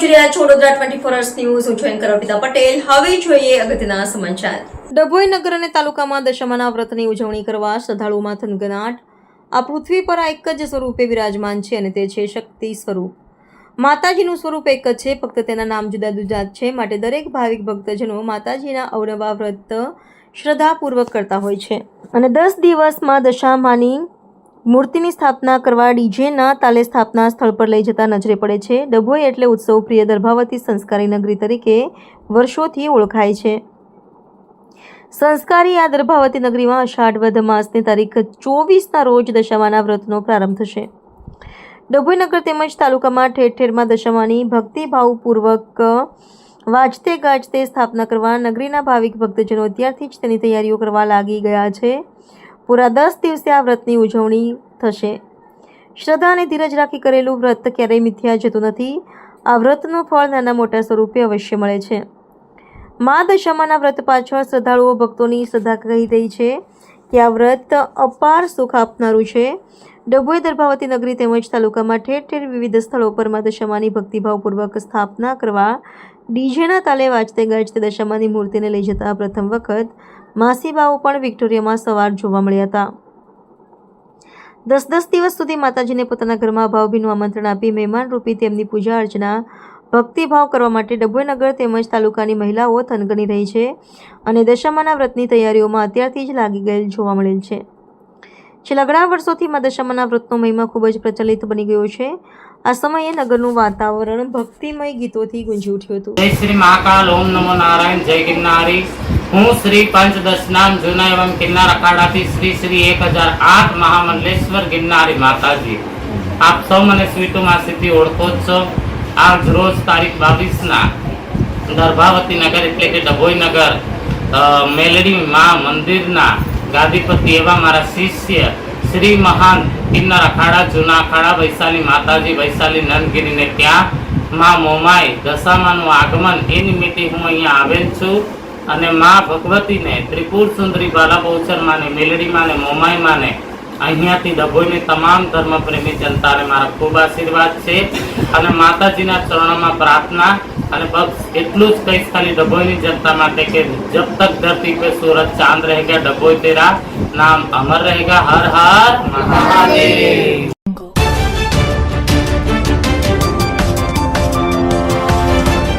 જોઈ રહ્યા છો વડોદરા 24 અવર્સ ન્યૂઝ. હું છું એન્કર અર્પિતા પટેલ. હવે જોઈએ અગત્યના સમાચાર. ડભોઈ નગર અને તાલુકામાં દશામાના વ્રતની ઉજવણી કરવા શ્રદ્ધાળુઓમાં થનગનાટ. આ પૃથ્વી પર આ એક જ સ્વરૂપે વિરાજમાન છે અને તે છે શક્તિ સ્વરૂપ. માતાજીનું સ્વરૂપ એક જ છે, ફક્ત તેના નામ જુદા જુદા છે. માટે દરેક ભાવિક ભક્તજનો માતાજીના અવનવા વ્રત શ્રદ્ધાપૂર્વક કરતા હોય છે અને 10 દિવસમાં દશામાની મૂર્તિની સ્થાપના કરવા ડીજેના તાલે સ્થાપના સ્થળ પર લઈ જતા નજરે પડે છે. ડભોઈ એટલે ઉત્સવ પ્રિય દર્ભાવતી સંસ્કારી નગરી તરીકે વર્ષોથી ઓળખાય છે. સંસ્કારી આ દર્ભાવતી નગરીમાં અષાઢ વદ માસની તારીખ 24ના રોજ દશામાના વ્રતનો પ્રારંભ થશે. ડભોઈ નગર તેમજ તાલુકામાં ઠેર ઠેરમાં દશામાની ભક્તિભાવપૂર્વક વાજતે ગાજતે સ્થાપના કરવા નગરીના ભાવિક ભક્તજનો અત્યારથી જ તેની તૈયારીઓ કરવા લાગી ગયા છે. પૂરા 10 દિવસે આ વ્રતની ઉજવણી થશે. શ્રદ્ધા અને ધીરજ રાખી કરેલું વ્રત ક્યારેય મિથ્યા જતું નથી. આ વ્રતનું ફળ નાના મોટા સ્વરૂપે અવશ્ય મળે છે. મા દશામાના વ્રત પાછળ શ્રદ્ધાળુઓ ભક્તોની શ્રદ્ધા કહી રહી છે કે આ વ્રત અપાર સુખ આપનારું છે. ડભોઈ દર્ભાવતી નગરી તેમજ તાલુકામાં ઠેર ઠેર વિવિધ સ્થળો પર મા દશામાની ભક્તિભાવપૂર્વક સ્થાપના કરવા ડીજેના તાલે વાજતે ગાજતે દશામાની મૂર્તિને લઈ જતા પ્રથમ વખત માસીબાઓ પણ વિક્ટોરિયામાં સવાર જોવા મળ્યા હતા. 10 દિવસ સુધી માતાજીને પોતાના ઘરમાં ભાવભીનું આમંત્રણ આપી મહેમાન રૂપી તેમની પૂજા અર્ચના ભક્તિભાવ કરવા માટે ડભોઈ નગર તેમજ તાલુકાની મહિલાઓ થનગની રહી છે અને દશામાના વ્રતની તૈયારીઓમાં અત્યારથી જ લાગી ગયેલ જોવા મળેલ છે. છેલ્લા ઘણા વર્ષોથી મા દશામાના વ્રતનો મહિમા ખૂબ જ પ્રચલિત બની ગયો છે. આ સમયે નગરનું વાતાવરણ ભક્તિમય ગીતોથી ગુંજી ઉઠ્યું હતું. જય શ્રી મહાકાલ, ઓમ નમો નારાયણ, જય ગિરનારી. હું શ્રી પંચદશનામ જૂના એવં કિન્નર અખાડાથી શ્રી 1008 મહામંડલેશ્વર ગિરનારી માતાજી. આપ સૌ મને સ્વીટુમાં સીધી ઓળખો જ છો. આજ રોજ તારીખ 22ના દર્ભાવતી નગર એટલે કે ડભોઈ નગર મેલડી મા મંદિરના ગાદીપતિ એવા મારા શિષ્ય શ્રી મહાન કિન્નર અખાડા જૂના અખાડા વૈશાલી માતાજી વૈશાલી નંદગીરીને ત્યાં મા મોમાઈ દશામાનું આગમન એ નિમિત્તે હું અહીંયા આવેલ છું અને મા ભગવતીને ત્રિપુર સુંદરી બાલા બહુચર માને મેલડી માને મોમાઈ માને અહીંયાથી ડભોઈની તમામ ધર્મપ્રેમી જનતાને મારા ખૂબ આશીર્વાદ છે અને માતાજીના ચરણોમાં પ્રાર્થના અને બસ એટલું જ કહીશ ખાલી ડભોઈની જનતા માટે કે જબ તક ધરતી पे सूरज चांद रहेगा डभोई तेरा नाम अमर रहेगा. हर हर महादेव.